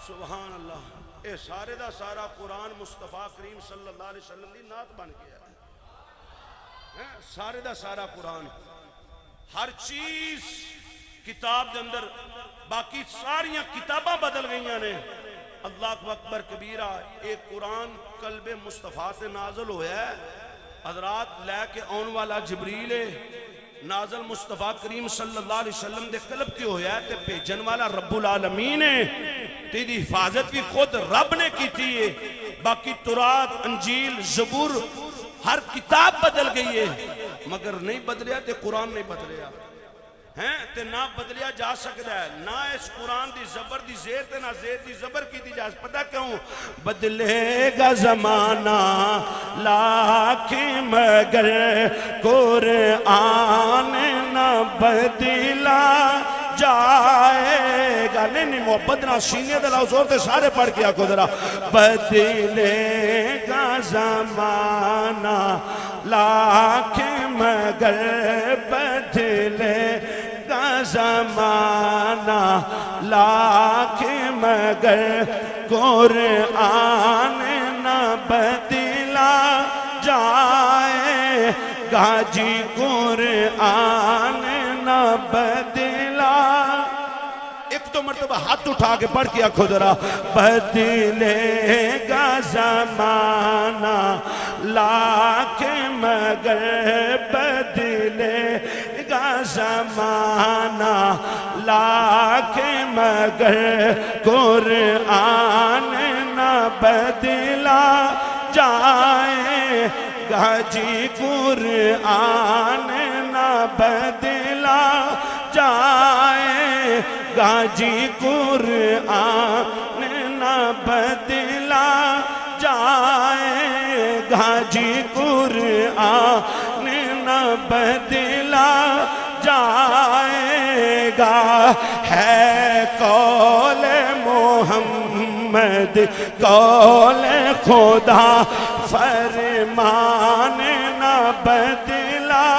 سبحان اللہ، اے سارے دا سارا قرآن مصطفیٰ کریم صلی اللہ علیہ وسلم دی نعت بن گیا ہے۔ سارے دا سارا قرآن، ہر چیز کتاب دے اندر، باقی ساریاں کتاباں بدل گئیاں نے۔ اللہ اکبر کبیرہ، ایک قرآن قلب مصطفیٰ سے نازل ہویا ہے، حضرات لے کے آن والا جبریل نازل مصطفیٰ کریم صلی اللہ علیہ وسلم دے قلب کی ہویا ہے، تے بھیجن والا رب العالمین ہے، تیری حفاظت بھی خود رب نے کی تھی ہے۔ باقی تورات، انجیل، زبور، ہر کتاب بدل گئی ہے، مگر نہیں بدلیا تے قرآن نہیں بدلیا ہیں، تے نہ بدلیا جا سکتا ہے، نہ اس قرآن دی زبر دی زیر تے نہ زیر دی زبر کی دی جا سکتا۔ پتہ کیوں؟ بدلے گا زمانہ لاکھ مگر قرآن نہ بدلا جائے گا۔ نہیں محبت نہ سینے دے لاؤ زور تے سارے پڑھ کے آکو ذرا۔ بدلے گا زمانہ لاکھ مگر بدلے گا زمانہ لاکھ مگر قرآن نہ بدلا جائے گا جی، قرآن نہ بدلا۔ ایک دو مرتبہ ہاتھ اٹھا کے پڑھ کے آکھو ذرا۔ بدلے گا زمانہ لاکھ مگر بدلے گا زمانہ لاکھ مگر قرآن نہ بدلا جائے گا جی، قرآن نہ بدلا جائے گا جی، قرآن نہ بدلا جائے گا جی، قرآن نہ بدلا جائے گا۔ ہے قول محمد قول خدا، فرمان نہ بدلا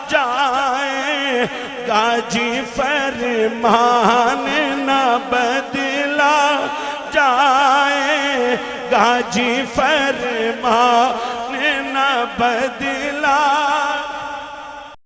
جائے گا جی، فرمان نہ بدلا جائے گا جی، فرمان نہ بدلا